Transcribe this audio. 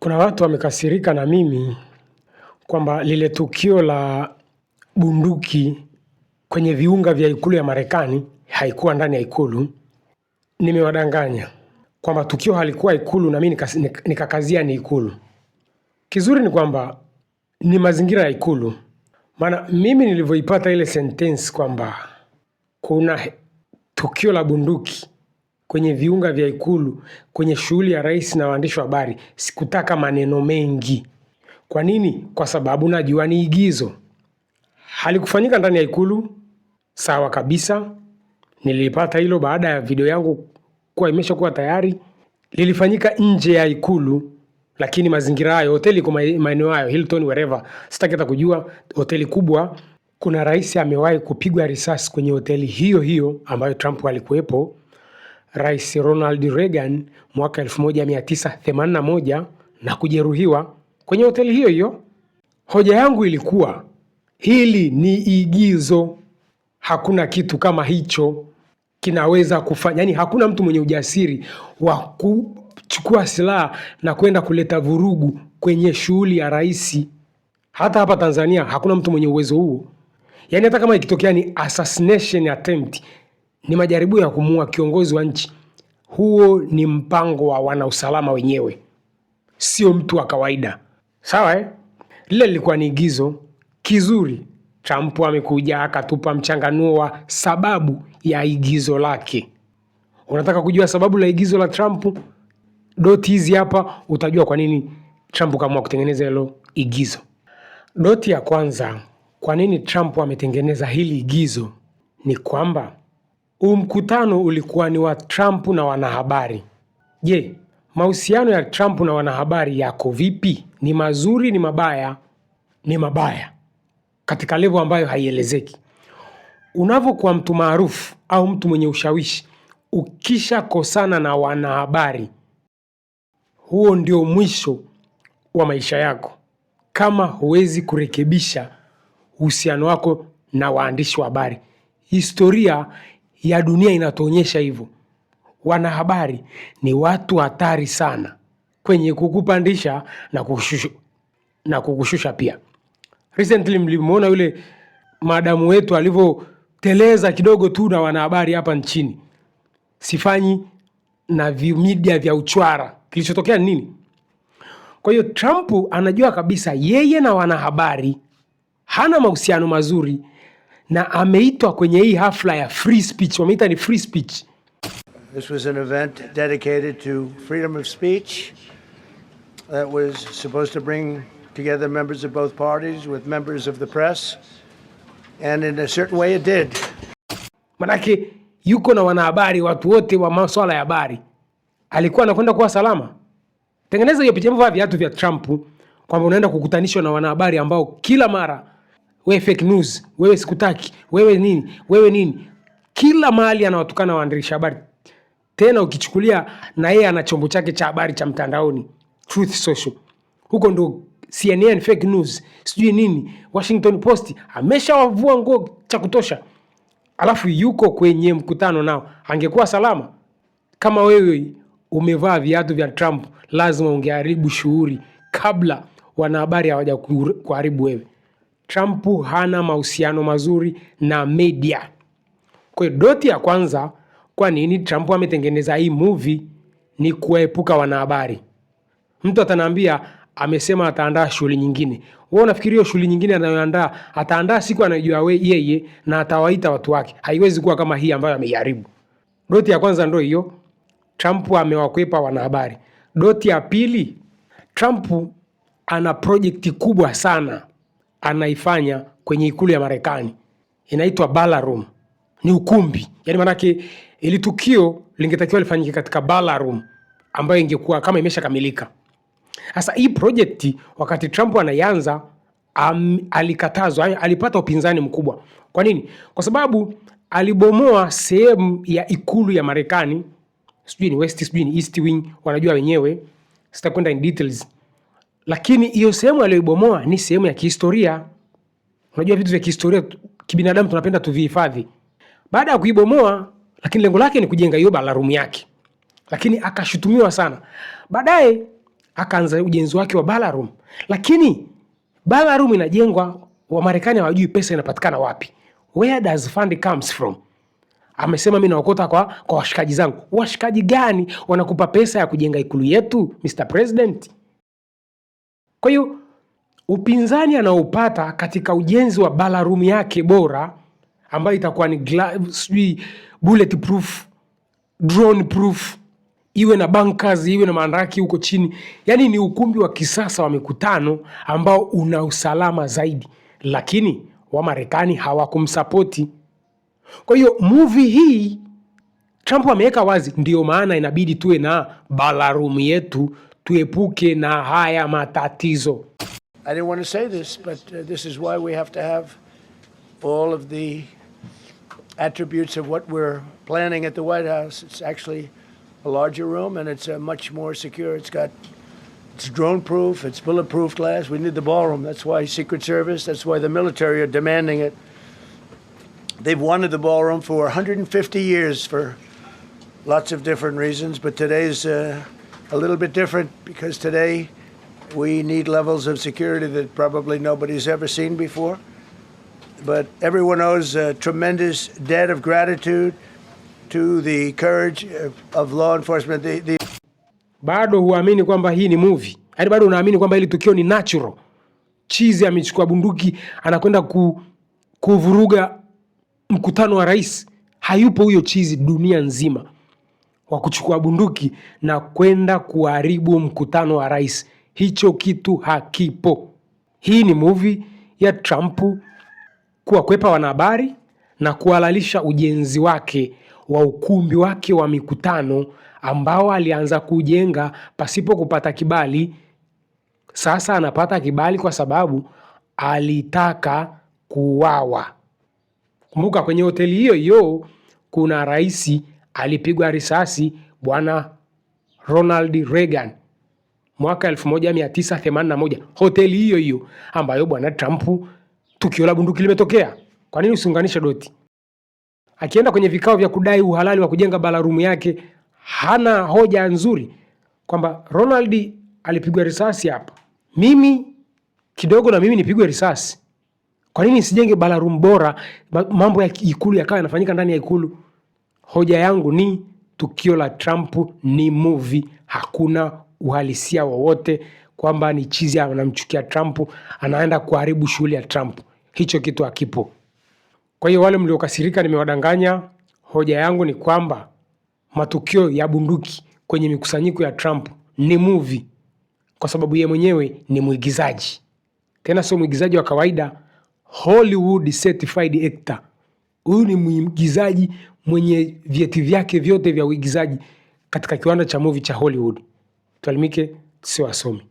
Kuna watu wamekasirika na mimi kwamba lile tukio la bunduki kwenye viunga vya ikulu ya Marekani haikuwa ndani ya ikulu. Nimewadanganya kwamba tukio halikuwa ikulu na mimi nikakazia ni ikulu. Kizuri ni kwamba ni mazingira ya ikulu. Maana mimi nilivyoipata ile sentence kwamba kuna tukio la bunduki kwenye viunga vya ikulu kwenye shughuli ya rais na waandishi wa habari, sikutaka maneno mengi. Kwa nini? Kwa sababu najua ni igizo. Halikufanyika ndani ya ikulu, sawa kabisa. Nilipata hilo baada ya video yangu kuwa imeshakuwa tayari. Lilifanyika nje ya ikulu, lakini mazingira hayo, hoteli kwa maeneo hayo, Hilton, wherever, sitaki hata kujua, hoteli kubwa. Kuna rais amewahi kupigwa risasi kwenye hoteli hiyo hiyo ambayo Trump alikuwepo, Rais Ronald Reagan mwaka 1981 na kujeruhiwa kwenye hoteli hiyo hiyo. Hoja yangu ilikuwa hili ni igizo. Hakuna kitu kama hicho kinaweza kufanya. Yani hakuna mtu mwenye ujasiri wa kuchukua silaha na kwenda kuleta vurugu kwenye shughuli ya rais. Hata hapa Tanzania hakuna mtu mwenye uwezo huo. Yani hata kama ikitokea ni assassination attempt, ni majaribu ya kumuua kiongozi wa nchi, huo ni mpango wa wanausalama wenyewe, sio mtu wa kawaida. Sawa Lile lilikuwa ni igizo kizuri. Trump amekuja akatupa mchanganuo wa sababu ya igizo lake. Unataka kujua sababu la igizo la Trump? Doti hizi hapa utajua kwa nini Trump kaamua kutengeneza hilo igizo. Doti ya kwanza, kwa nini Trump ametengeneza hili igizo, ni kwamba mkutano ulikuwa ni wa Trump na wanahabari. Je, mahusiano ya Trump na wanahabari yako vipi? Ni mazuri, ni mabaya? Ni mabaya katika level ambayo haielezeki. Unavyokuwa mtu maarufu au mtu mwenye ushawishi, ukisha kosana na wanahabari, huo ndio mwisho wa maisha yako, kama huwezi kurekebisha uhusiano wako na waandishi wa habari. Historia ya dunia inatuonyesha hivyo. Wanahabari ni watu hatari sana kwenye kukupandisha na kukushusha pia. Recently mlimuona yule madamu wetu alivyoteleza kidogo tu na wanahabari hapa nchini. Sifanyi na media vya uchwara. Kilichotokea nini? Kwa hiyo Trump anajua kabisa yeye na wanahabari hana mahusiano mazuri, na ameitwa kwenye hii hafla ya free speech. Wameita ni free speech. This was an event dedicated to freedom of speech that was supposed to bring together members of both parties with members of the press, and in a certain way it did. Manake yuko na wanahabari, watu wote wa masuala ya habari. Alikuwa anakwenda kuwa salama. Tengeneza hiyo picha, mvua viatu vya Trump, kwamba unaenda kukutanishwa na wanahabari ambao kila mara wewe fake news, wewe sikutaki, wewe nini. Kila mahali anawatukana waandishi habari. Tena ukichukulia na yeye ana chombo chake cha habari cha mtandaoni, Truth Social. Huko ndo CNN fake news, sijui nini, Washington Post, ameshawavua nguo cha kutosha. Alafu yuko kwenye mkutano nao. Angekuwa salama. Kama wewe umevaa viatu vya Trump, lazima ungeharibu shughuli kabla wanahabari hawaja kuharibu wewe. Trump hana mahusiano mazuri na media. Kwa hiyo doti ya kwanza, kwa nini Trump ametengeneza hii movie, ni kuepuka wanahabari. Mtu ataniambia amesema ataandaa shughuli nyingine. Wewe unafikiri hiyo shughuli nyingine anayoandaa ataandaa siku anayojua yeye na atawaita watu wake? Haiwezi kuwa kama hii ambayo ameiharibu. Doti ya kwanza ndio hiyo, Trump amewakwepa wanahabari. Doti ya pili, Trump ana project kubwa sana anaifanya kwenye ikulu ya Marekani. Inaitwa Ballroom. Ni ukumbi. Yaani manake ili tukio lingetakiwa lifanyike katika Ballroom ambayo ingekuwa kama imeshakamilika. Sasa hii project wakati Trump anaianza, alikatazwa, alipata upinzani mkubwa. Kwa nini? Kwa sababu alibomoa sehemu ya ikulu ya Marekani, sijui ni West, sijui ni East Wing, wanajua wenyewe, sitakwenda in details. Lakini hiyo sehemu aliyoibomoa ni sehemu ya kihistoria. Unajua vitu vya kihistoria kibinadamu tunapenda tuvihifadhi. Baada ya kuibomoa, lakini lengo lake ni kujenga hiyo ballroom yake. Lakini akashutumiwa sana. Baadaye akaanza ujenzi wake wa ballroom. Lakini ballroom inajengwa, Wamarekani hawajui pesa inapatikana wapi. Where does fund comes from? Amesema mimi naokota kwa washikaji zangu. Washikaji gani wanakupa pesa ya kujenga ikulu yetu, Mr. President? Kwa hiyo upinzani anaopata katika ujenzi wa ballroom yake bora, ambayo itakuwa ni bulletproof, drone proof, iwe na bunkers, iwe na mandaraki huko chini. Yani ni ukumbi wa kisasa wa mikutano ambao una usalama zaidi. Lakini Wamarekani hawakumsapoti. Kwa hiyo movie hii Trump ameweka wazi, ndio maana inabidi tuwe na ballroom yetu, tuepuke na haya matatizo. I didn't want to say this, but this is why we have to have all of the attributes of what we're planning at the White House. It's actually a larger room, and it's much more secure. It's drone proof, it's bulletproof glass. We need the ballroom. That's why Secret Service, that's why the military are demanding it. They've wanted the ballroom for 150 years for lots of different reasons, but today's a little bit different because today we need levels of security that probably nobody's ever seen before. But everyone owes a tremendous debt of gratitude to the courage of law enforcement. Bado huamini kwamba hii ni movie. Yaani bado unaamini kwamba hili tukio ni natural. Chizi amechukua bunduki anakwenda kuvuruga mkutano wa rais. Hayupo huyo chizi dunia nzima wa kuchukua bunduki na kwenda kuharibu mkutano wa rais. Hicho kitu hakipo. Hii ni movie ya Trump kuwakwepa wanahabari na kuhalalisha ujenzi wake wa ukumbi wake wa mikutano ambao alianza kujenga pasipo kupata kibali. Sasa anapata kibali kwa sababu alitaka kuuawa. Kumbuka kwenye hoteli hiyo hiyo kuna rais alipigwa risasi, Bwana Ronald Reagan mwaka 1981. Hoteli hiyo hiyo ambayo Bwana Trump tukio la bunduki limetokea. Kwa nini usiunganisha doti? Akienda kwenye vikao vya kudai uhalali wa kujenga ballroom yake, hana hoja nzuri kwamba Ronald alipigwa risasi hapa, mimi kidogo na mimi nipigwe risasi. Kwa nini sijenge ballroom bora, mambo ya ikulu yakawa yanafanyika ndani ya ikulu? Hoja yangu ni tukio la Trump ni movie, hakuna uhalisia wowote kwamba ni chizi anamchukia Trump, anaenda kuharibu shughuli ya Trump. Hicho kitu hakipo. Kwa hiyo wale mliokasirika nimewadanganya. Hoja yangu ni kwamba matukio ya bunduki kwenye mikusanyiko ya Trump ni movie, kwa sababu yeye mwenyewe ni mwigizaji. Tena sio mwigizaji wa kawaida, Hollywood certified actor. Huyu ni mwigizaji mwenye vyeti vyake vyote vya uigizaji katika kiwanda cha movie cha Hollywood. Tuelimike, sio wasomi.